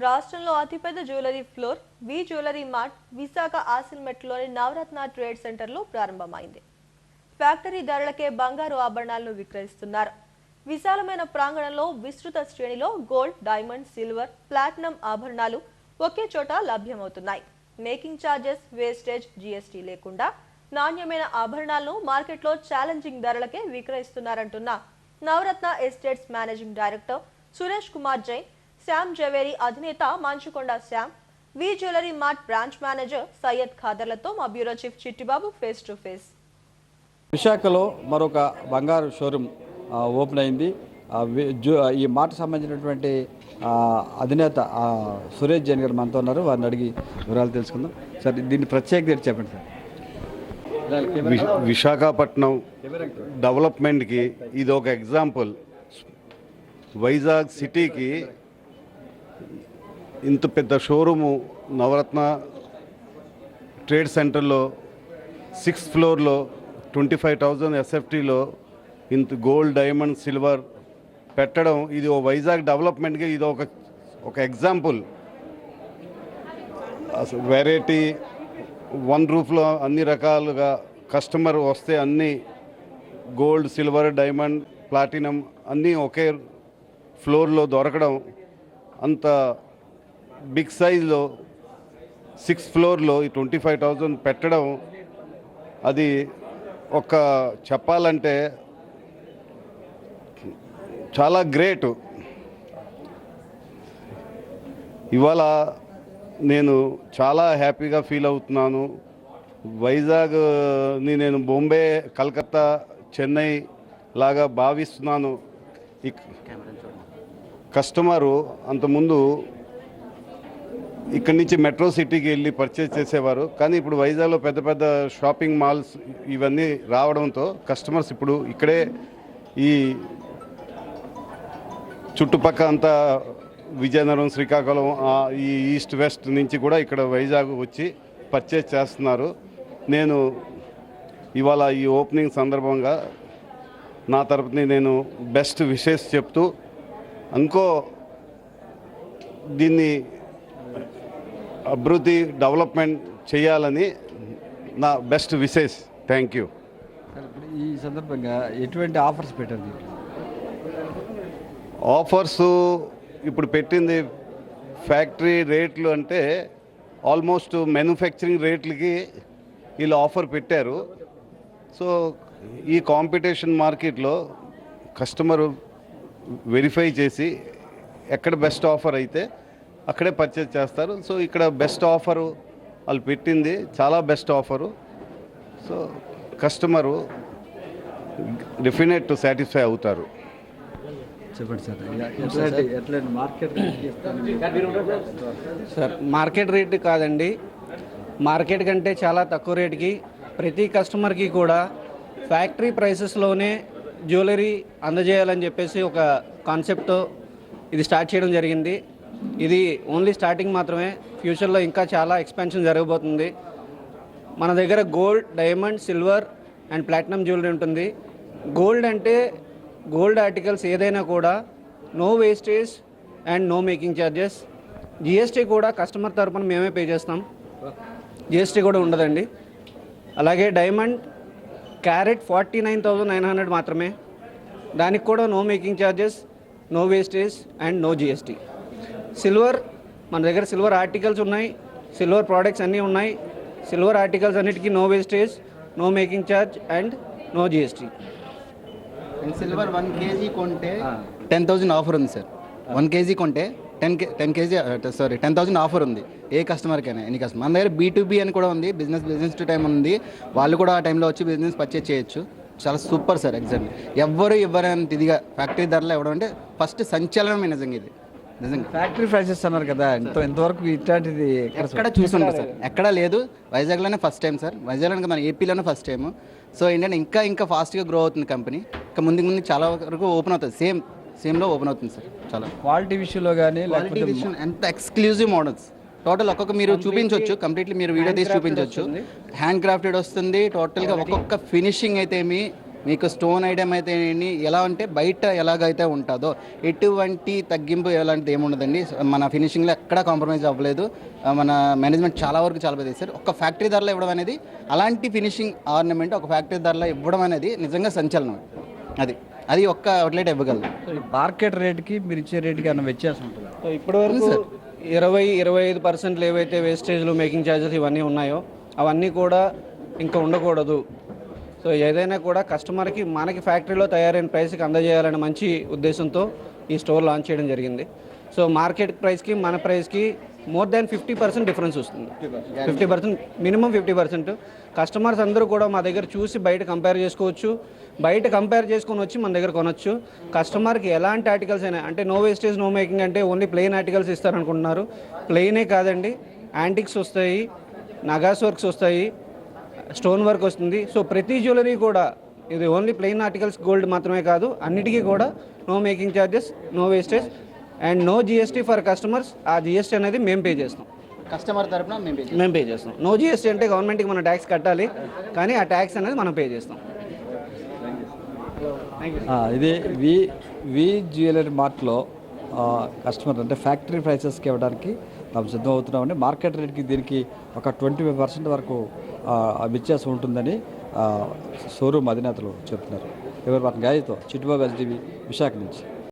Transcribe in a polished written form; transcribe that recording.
రాష్ట్రంలో అతిపెద్ద jewellery floor వి jewellery mart Visakha ఆసిల్మెట్లోని నవరత్న trade సెంటర్లో ప్రారంభమైంది. ఫ్యాక్టరీ ధరలకే బంగారు ఆభరణాలను విక్రయిస్తున్నారు. విశాలమైన ప్రాంగణంలో విస్తృత శ్రేణిలో గోల్డ్, డైమండ్, సిల్వర్, ప్లాటినం ఆభరణాలు ఒకే చోట లభ్యమవుతున్నాయి. మేకింగ్ ఛార్జెస్, వేస్టేజ్, జీఎస్టీ లేకుండా నాణ్యమైన ఆభరణాలను మార్కెట్లో ఛాలెంజింగ్ ధరలకే విక్రయిస్తున్నారంటున్న Navaratna estates managing director Suresh Kumar Jain, Shyam Javeri అధినేత Manchukonda Shyam, V jewellery mart branch manager Syed ఖాదర్లతో మా bureau chief Chittibabu face to face. విశాఖలో మరొక బంగారు షోరూమ్ ఓపెన్ అయింది. ఈ మార్ట్ సంబంధించినటువంటి అధినేత సురేష్ జైన్ గారు మనతో ఉన్నారు. వారిని అడిగి వివరాలు తెలుసుకుందాం. సార్, దీన్ని ప్రత్యేకత చెప్పండి సార్. విశాఖపట్నం డెవలప్మెంట్కి ఇది ఒక ఎగ్జాంపుల్. వైజాగ్ సిటీకి ఇంత పెద్ద షోరూము నవరత్న ట్రేడ్ సెంటర్లో 6th ఫ్లోర్లో 25,000 ఎస్ఎఫ్టీలో ఇంత గోల్డ్, డైమండ్, సిల్వర్ పెట్టడం ఇది ఓ వైజాగ్ డెవలప్మెంట్కి ఇది ఒక ఎగ్జాంపుల్. అసలు వెరైటీ వన్ రూఫ్లో అన్ని రకాలుగా కస్టమర్ వస్తే అన్నీ గోల్డ్, సిల్వర్, డైమండ్, ప్లాటినం అన్నీ ఒకే ఫ్లోర్లో దొరకడం, అంత బిగ్ సైజ్లో 6th ఫ్లోర్లో ఈ 25,000 పెట్టడం, అది ఒక చెప్పాలంటే చాలా గ్రేట్. ఇవాళ నేను చాలా హ్యాపీగా ఫీల్ అవుతున్నాను. వైజాగ్ని నేను బాంబే, కలకత్తా, చెన్నై లాగా భావిస్తున్నాను. ఈ కస్టమరు అంతకుముందు ఇక్కడి నుంచి మెట్రో సిటీకి వెళ్ళి పర్చేజ్ చేసేవారు, కానీ ఇప్పుడు వైజాగ్లో పెద్ద పెద్ద షాపింగ్ మాల్స్ ఇవన్నీ రావడంతో కస్టమర్స్ ఇప్పుడు ఇక్కడే ఈ చుట్టుపక్కల అంతా విజయనగరం, శ్రీకాకుళం, ఈ ఈస్ట్ వెస్ట్ నుంచి కూడా ఇక్కడ వైజాగ్ వచ్చి పర్చేజ్ చేస్తున్నారు. నేను ఇవాళ ఈ ఓపెనింగ్ సందర్భంగా నా తరపుని నేను బెస్ట్ విషెస్ చెప్తూ ఇంకో దీన్ని అభివృద్ధి, డెవలప్మెంట్ చేయాలని నా బెస్ట్ విషెస్. Thank you. ఈ సందర్భంగా ఎటువంటి ఆఫర్స్ పెట్టండి? ఆఫర్స్ ఇప్పుడు పెట్టింది ఫ్యాక్టరీ రేట్లు అంటే ఆల్మోస్ట్ మ్యానుఫ్యాక్చరింగ్ రేట్లకి వీళ్ళు ఆఫర్ పెట్టారు. సో ఈ కాంపిటీషన్ మార్కెట్లో కస్టమరు వెరిఫై చేసి ఎక్కడ బెస్ట్ ఆఫర్ అయితే అక్కడే పర్చేజ్ చేస్తారు. సో ఇక్కడ బెస్ట్ ఆఫరు వాళ్ళు పెట్టింది, చాలా best offer. So customer definite satisfy అవుతారు. చెప్పండి సార్. మార్కెట్ రేట్ కాదండి, మార్కెట్ కంటే చాలా తక్కువ రేటుకి ప్రతి కస్టమర్కి కూడా ఫ్యాక్టరీ ప్రైసెస్లోనే జ్యువెలరీ అందజేయాలని చెప్పేసి ఒక కాన్సెప్ట్తో ఇది స్టార్ట్ చేయడం జరిగింది. ఇది ఓన్లీ స్టార్టింగ్ మాత్రమే. ఫ్యూచర్లో ఇంకా చాలా ఎక్స్పాన్షన్ జరగబోతుంది. మన దగ్గర gold, diamond, silver and platinum jewellery ఉంటుంది. గోల్డ్ అంటే గోల్డ్ ఆర్టికల్స్ ఏదైనా కూడా no wastage and no making charges. GST కూడా కస్టమర్ తరపున మేమే పే చేస్తాం, జిఎస్టీ కూడా ఉండదండి. అలాగే డైమండ్ క్యారెట్ 49,900 మాత్రమే, దానికి కూడా no making charges, no wastage and no GST. Silver, మన దగ్గర సిల్వర్ ఆర్టికల్స్ ఉన్నాయి, సిల్వర్ ప్రోడక్ట్స్ అన్నీ ఉన్నాయి. సిల్వర్ ఆర్టికల్స్ అన్నిటికీ no wastage, no making charge and no GST. Silver 1 kg కొంటే 10,000 ఆఫర్ ఉంది సార్. 1 kg కొంటే 10 kg 10,000 ఆఫర్ ఉంది ఏ కస్టమర్కైనా, ఎనీ కస్టమర్. మన దగ్గర B2B అని కూడా ఉంది, బిజినెస్ టు టైం ఉంది. వాళ్ళు కూడా ఆ టైంలో వచ్చి బిజినెస్ పర్చేజ్ చేయొచ్చు. చాలా సూపర్ సార్. ఎగ్జాక్ట్లీ ఎవ్వరు ఇవ్వరంత ఇదిగా ఫ్యాక్టరీ ధరలో ఇవ్వడం అంటే ఫస్ట్ సంచలనమే నిజంగా. ఇది నిజంగా ఫ్యాక్టరీ ప్రైసెస్ అన్నారు కదా, ఎంతవరకు ఇట్లాంటిది ఎక్కడ చూసుంటారు సార్? ఎక్కడా లేదు. వైజాగ్లోనే ఫస్ట్ టైం సార్. వైజాగ్లో మన ఏపీలోనే ఫస్ట్ టైం. సో ఏంటంటే ఇంకా ఫాస్ట్గా గ్రో అవుతుంది కంపెనీ. ఇంకా ముందు చాలా వరకు ఓపెన్ అవుతుంది. సేమ్లో ఓపెన్ అవుతుంది సార్. చాలా క్వాలిటీ విషయంలో కానీ ఎంత ఎక్స్క్లూజివ్ మోడల్స్ టోటల్ ఒక్కొక్క మీరు చూపించవచ్చు, కంప్లీట్లీ మీరు వీడియో తీసి చూపించవచ్చు. హ్యాండ్ క్రాఫ్టెడ్ వస్తుంది టోటల్గా. ఒక్కొక్క ఫినిషింగ్ అయితే ఏమి మీకు స్టోన్ ఐటమ్ అయితే ఎలా అంటే బయట ఎలాగైతే ఉంటుందో ఎటువంటి తగ్గింపు ఎలాంటిది ఏముండదండి. మన ఫినిషింగ్లో ఎక్కడా కాంప్రమైజ్ అవ్వలేదు. మన మేనేజ్మెంట్ చాలా వరకు చాలా బాగా చేశారు. ఒక ఫ్యాక్టరీ ధరలో ఇవ్వడం అనేది, అలాంటి ఫినిషింగ్ ఆర్నమెంట్ ఒక ఫ్యాక్టరీ ధరలో ఇవ్వడం అనేది నిజంగా సంచలనం. అది ఒక్క అవుట్లెట్ ఇవ్వగలదు. మార్కెట్ రేట్కి మీరు ఇచ్చే రేట్కి అన్న వ్యత్యాసం ఉంటుంది. సో ఇప్పటివరకు 20-25% ఏవైతే వేస్టేజ్లు, మేకింగ్ ఛార్జెస్ ఇవన్నీ ఉన్నాయో అవన్నీ కూడా ఇంకా ఉండకూడదు. సో ఏదైనా కూడా కస్టమర్కి మనకి ఫ్యాక్టరీలో తయారైన ప్రైస్కి అందజేయాలనే మంచి ఉద్దేశంతో ఈ స్టోర్ లాంచ్ చేయడం జరిగింది. సో మార్కెట్ ప్రైస్కి మన ప్రైస్కి మోర్ దాన్ 50% డిఫరెన్స్ వస్తుంది. 50%, మినిమం 50%. కస్టమర్స్ అందరూ కూడా మా దగ్గర చూసి బయట కంపేర్ చేసుకోవచ్చు. బయట కంపేర్ చేసుకొని వచ్చి మన దగ్గర కొనవచ్చు. కస్టమర్కి ఎలాంటి ఆర్టికల్స్ అయినా, అంటే నో వేస్టేజ్ నో మేకింగ్ అంటే ఓన్లీ ప్లెయిన్ ఆర్టికల్స్ ఇస్తారనుకుంటున్నారు. ప్లెయినే కాదండి, యాంటిక్స్ వస్తాయి, నగాస్ వర్క్స్ వస్తాయి, స్టోన్ వర్క్ వస్తుంది. సో ప్రతి జ్యువెలరీ కూడా, ఇది ఓన్లీ ప్లెయిన్ ఆర్టికల్స్ గోల్డ్ మాత్రమే కాదు, అన్నిటికీ కూడా no making charges, no wastage and no GST for customers. ఆ జిఎస్టీ అనేది మేము పే చేస్తాం, కస్టమర్ తరపున మేము పే చేస్తాం. నో జిఎస్టీ అంటే గవర్నమెంట్కి మనం ట్యాక్స్ కట్టాలి, కానీ ఆ ట్యాక్స్ అనేది మనం పే చేస్తాం. ఇది వి జ్యువెలరీ మార్ట్లో కస్టమర్ అంటే ఫ్యాక్టరీ ప్రైసెస్కి ఇవ్వడానికి మేము సిద్ధం అవుతున్నామండి. మార్కెట్ రేట్కి దీనికి ఒక 25% వరకు వ్యత్యాసం ఉంటుందని షోరూమ్ అధినేతలు చెప్తున్నారు. ఎవరు గాయతో చిట్టుబాబు ఎల్టీవీ విశాఖ నుంచి.